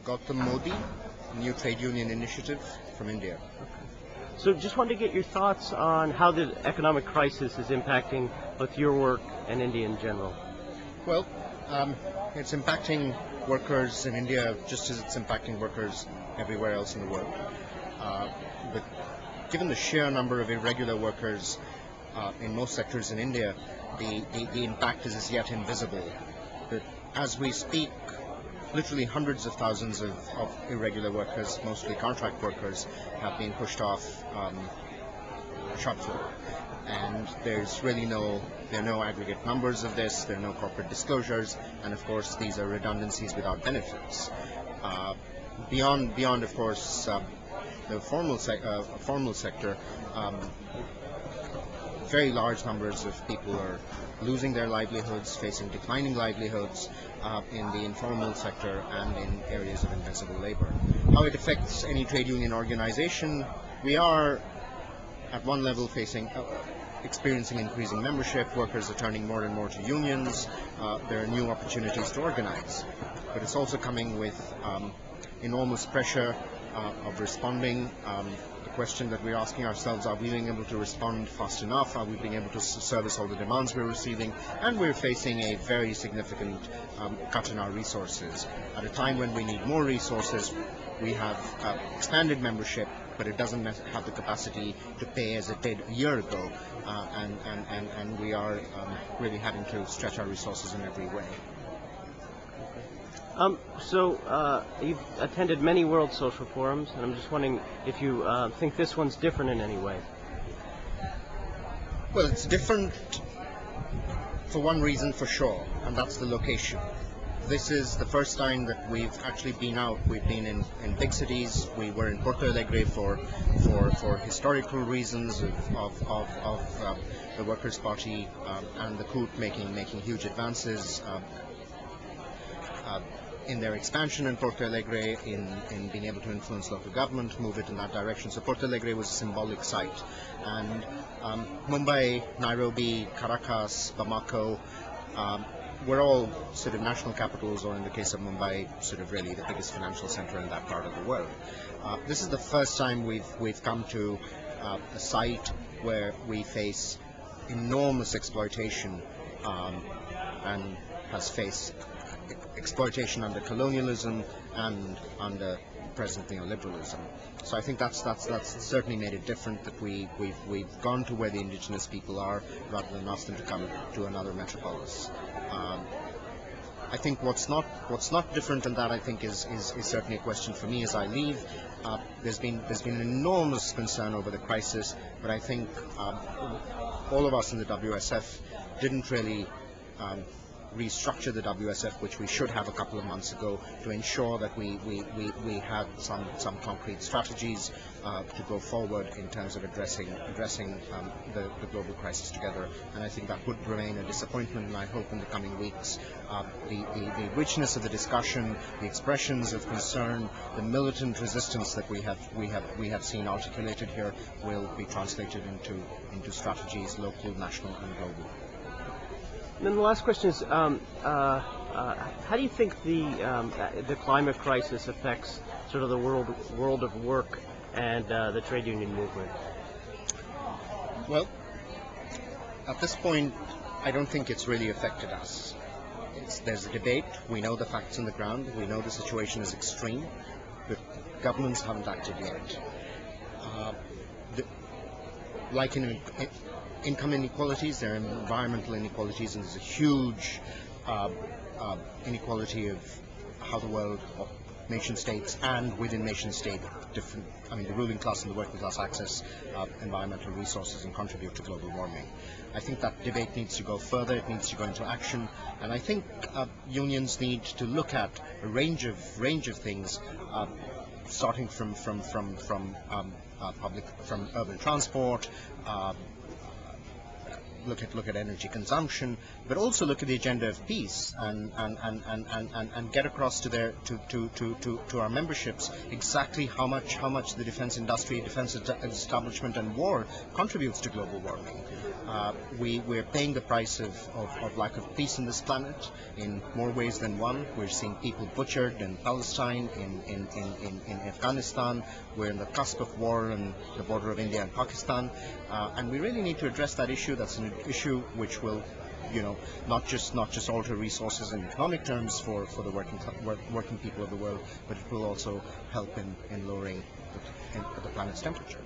Gautam Mody, new trade union initiative from India. So just wanted to get your thoughts on how the economic crisis is impacting both your work and India in general. Well, it's impacting workers in India just as it's impacting workers everywhere else in the world. But given the sheer number of irregular workers in most sectors in India, the impact is as yet invisible. But as we speak, literally hundreds of thousands of irregular workers, mostly contract workers, have been pushed off shop floor. And there's really there are no aggregate numbers of this, there are no corporate disclosures, and of course these are redundancies without benefits. Beyond of course the formal sector, very large numbers of people are losing their livelihoods, facing declining livelihoods in the informal sector and in areas of invisible labor. How it affects any trade union organization, we are at one level experiencing increasing membership. Workers are turning more and more to unions. There are new opportunities to organize, but it's also coming with enormous pressure of responding. The question that we're asking ourselves, are we being able to respond fast enough? Are we being able to service all the demands we're receiving? And we're facing a very significant cut in our resources. At a time when we need more resources, we have expanded membership, but it doesn't have the capacity to pay as it did a year ago, and we are really having to stretch our resources in every way. You've attended many World Social Forums, and I'm just wondering if you think this one's different in any way. Well, it's different for one reason for sure, and that's the location. This is the first time that we've actually been out. We've been in big cities. We were in Porto Alegre for historical reasons of the Workers' Party and the coup making huge advances in their expansion in Porto Alegre, in being able to influence local government, move it in that direction. So Porto Alegre was a symbolic site. And Mumbai, Nairobi, Caracas, Bamako, we're all sort of national capitals, or in the case of Mumbai, sort of really the biggest financial center in that part of the world. This is the first time we've come to a site where we face enormous exploitation and has faced exploitation under colonialism and under present neoliberalism. So I think that's certainly made it different, that we've gone to where the indigenous people are rather than ask them to come to another metropolis. I think what's not different, and that I think is certainly a question for me as I leave. There's been an enormous concern over the crisis, but I think all of us in the WSF didn't really restructure the WSF, which we should have a couple of months ago, to ensure that we had some concrete strategies to go forward in terms of addressing the global crisis together. And I think that would remain a disappointment, and I hope in the coming weeks the richness of the discussion, the expressions of concern, the militant resistance that we have seen articulated here will be translated into strategies, local, national and global. And then the last question is, how do you think the climate crisis affects sort of the world of work and the trade union movement? Well, at this point, I don't think it's really affected us. There's a debate. We know the facts on the ground. We know the situation is extreme, but governments haven't acted yet. Like in income inequalities, there are environmental inequalities, and there's a huge inequality of how the world, nation states and within nation state, the ruling class and the working class access environmental resources and contribute to global warming. I think that debate needs to go further. It needs to go into action, and I think unions need to look at a range of things, starting from urban transport, look at energy consumption, but also look at the agenda of peace and get across to our memberships exactly how much the defense industry, defense establishment, and war contributes to global warming. We're paying the price of lack of peace in this planet in more ways than one. We're seeing people butchered in Palestine, in Afghanistan. We're in the cusp of war on the border of India and Pakistan, and we really need to address that issue. That's an issue which will, not just alter resources in economic terms for the working people of the world, but it will also help in lowering the planet's temperature.